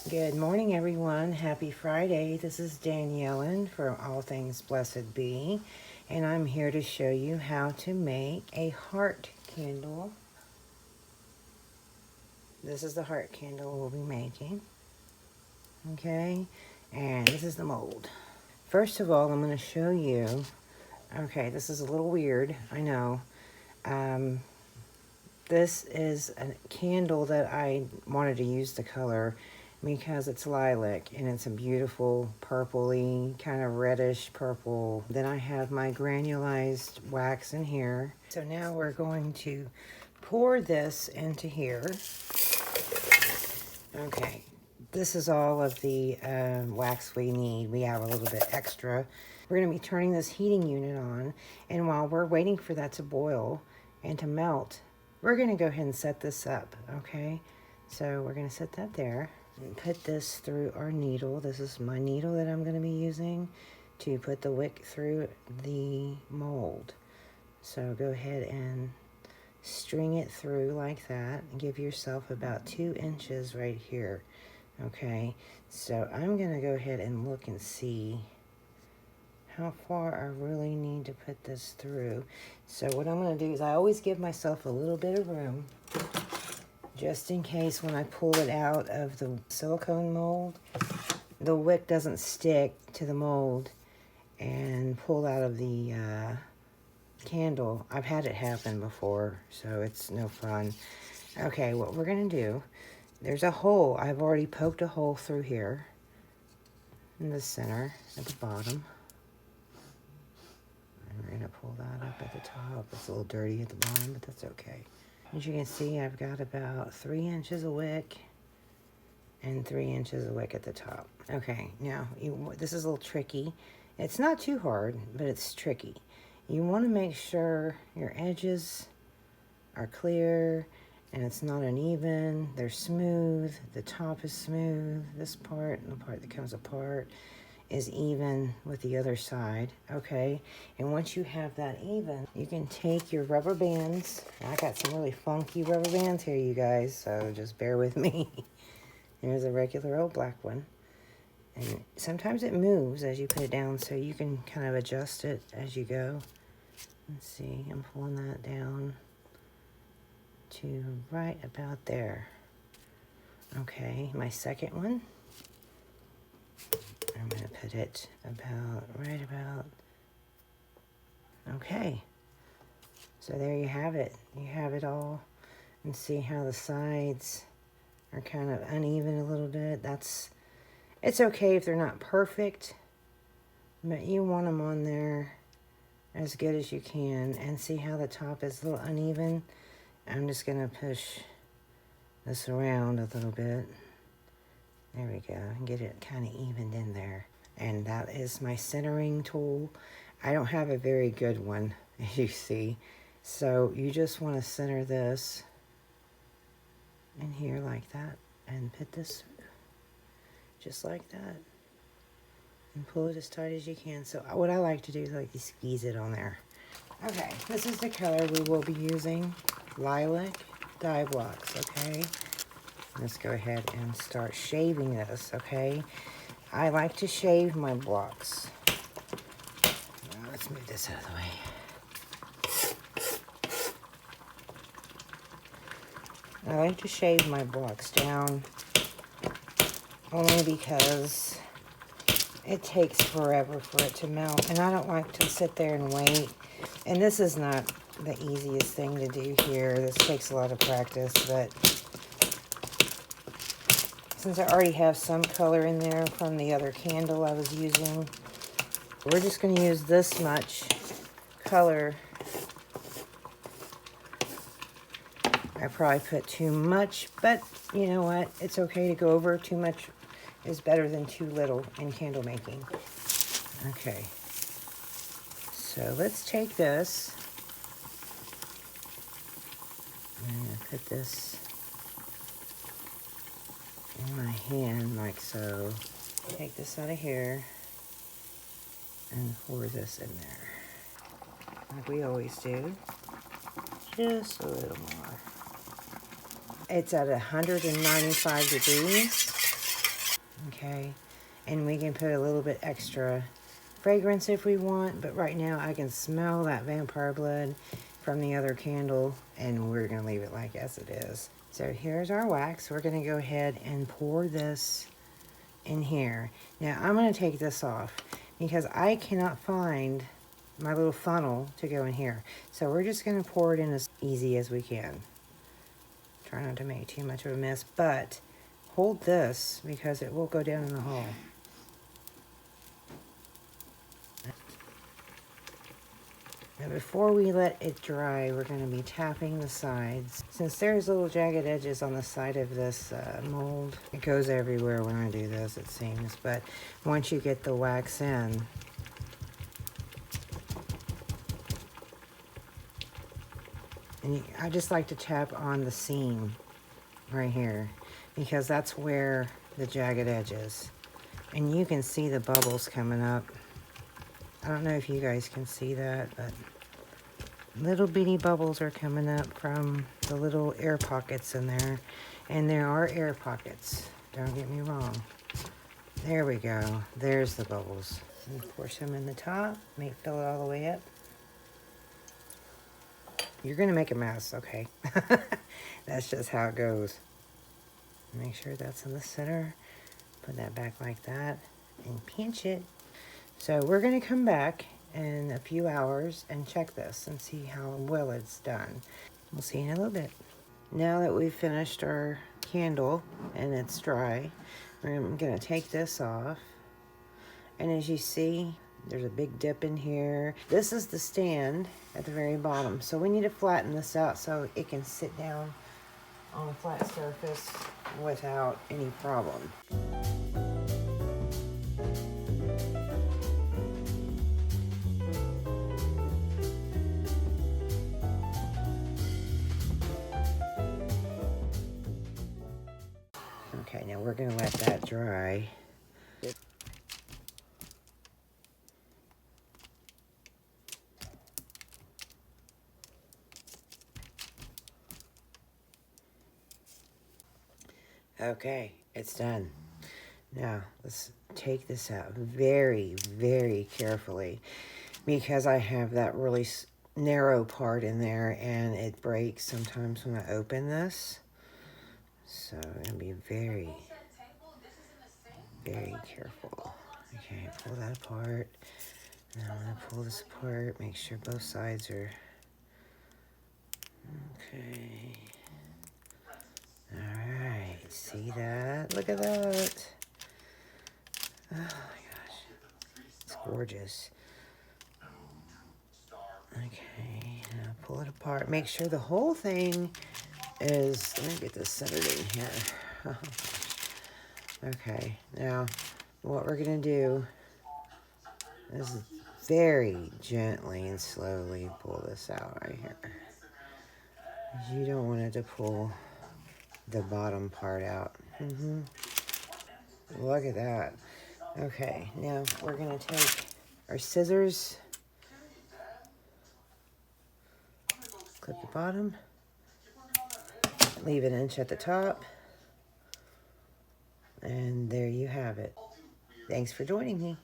Good morning, everyone. Happy Friday. This is Danielle for All Things Blessed Be, and I'm here to show you how to make a heart candle. This is the heart candle we'll be making. Okay, and this is the mold. First of all, I'm going to show you. Okay, this is a little weird, I know. This is a candle that I wanted to use the color because it's lilac and it's a beautiful purpley, kind of reddish purple. Then I have my granulized wax in here. So now we're going to pour this into here. Okay, this is all of the wax we need. We have a little bit extra. We're going to be turning this heating unit on, and while we're waiting for that to boil and to melt, we're going to go ahead and set this up, okay? So we're going to set that there and put this through our needle. This is my needle that I'm going to be using to put the wick through the mold. So go ahead and string it through like that and give yourself about 2 inches right here, okay? So I'm going to go ahead and look and see how far I really need to put this through. So what I'm going to do is I always give myself a little bit of room just in case when I pull it out of the silicone mold, the wick doesn't stick to the mold and pull out of the candle. I've had it happen before, so it's no fun. Okay, what we're going to do, there's a hole. I've already poked a hole through here in the center at the bottom. We're going to pull that up at the top. It's a little dirty at the bottom, but that's okay. As you can see, I've got about 3 inches of wick and 3 inches of wick at the top. Okay, now, this is a little tricky. It's not too hard, but it's tricky. You want to make sure your edges are clear and it's not uneven. They're smooth. The top is smooth. This part and the part that comes apart is even with the other side, okay? And once you have that even, you can take your rubber bands. I got some really funky rubber bands here, you guys, so just bear with me. Here's a regular old black one. And sometimes it moves as you put it down, so you can kind of adjust it as you go. Let's see, I'm pulling that down to right about there. Okay, my second one. I'm going to put it right about, okay. So there you have it. You have it all. And see how the sides are kind of uneven a little bit. It's okay if they're not perfect, but you want them on there as good as you can. And see how the top is a little uneven? I'm just going to push this around a little bit. There we go, and get it kind of evened in there. And that is my centering tool. I don't have a very good one, as you see. So you just want to center this in here like that, and put this just like that. And pull it as tight as you can. So what I like to do is like to squeeze it on there. Okay, this is the color we will be using. Lilac dye blocks, okay? Let's go ahead and start shaving this, okay? I like to shave my blocks. Now let's move this out of the way. I like to shave my blocks down only because it takes forever for it to melt, and I don't like to sit there and wait. And this is not the easiest thing to do here. This takes a lot of practice, but since I already have some color in there from the other candle I was using, we're just going to use this much color. I probably put too much, but you know what? It's okay to go over. Too much is better than too little in candle making. Okay. So let's take this. I'm going to put this in my hand like so. Take this out of here and pour this in there like we always do. Just a little more. It's at 195 degrees. okay? And we can put a little bit extra fragrance if we want, but right now I can smell that vampire blood from the other candle, and we're gonna leave it like as it is. So here's our wax. We're gonna go ahead and pour this in here. Now I'm gonna take this off because I cannot find my little funnel to go in here. So we're just gonna pour it in as easy as we can. Try not to make too much of a mess, but hold this because it will go down in the hole. Now before we let it dry, we're going to be tapping the sides. Since there's little jagged edges on the side of this mold, it goes everywhere when I do this, it seems. But once you get the wax in, and I just like to tap on the seam right here because that's where the jagged edge is. And you can see the bubbles coming up. I don't know if you guys can see that, but little bitty bubbles are coming up from the little air pockets in there. And there are air pockets, don't get me wrong. There we go, there's the bubbles. And pour some in the top, fill it all the way up. You're gonna make a mess, okay? That's just how it goes. Make sure that's in the center. Put that back like that and pinch it. So we're gonna come back in a few hours and check this and see how well it's done. We'll see you in a little bit. Now that we've finished our candle and it's dry, I'm gonna take this off. And as you see, there's a big dip in here. This is the stand at the very bottom. So we need to flatten this out so it can sit down on a flat surface without any problem. Okay, now we're gonna let that dry. Okay, it's done. Now, let's take this out very, very carefully because I have that really narrow part in there and it breaks sometimes when I open this. So I'm gonna be very, very careful. Okay, pull that apart. Now I'm gonna pull this apart, make sure both sides are okay. Alright, see that? Look at that. Oh my gosh, it's gorgeous. Okay, now pull it apart. Make sure the whole thing is, let me get this centered in here. Oh, okay, now what we're gonna do is very gently and slowly pull this out right here. You don't want it to pull the bottom part out. Look at that. Okay, now we're gonna take our scissors, clip the bottom, leave an inch at the top, and there you have it. Thanks for joining me.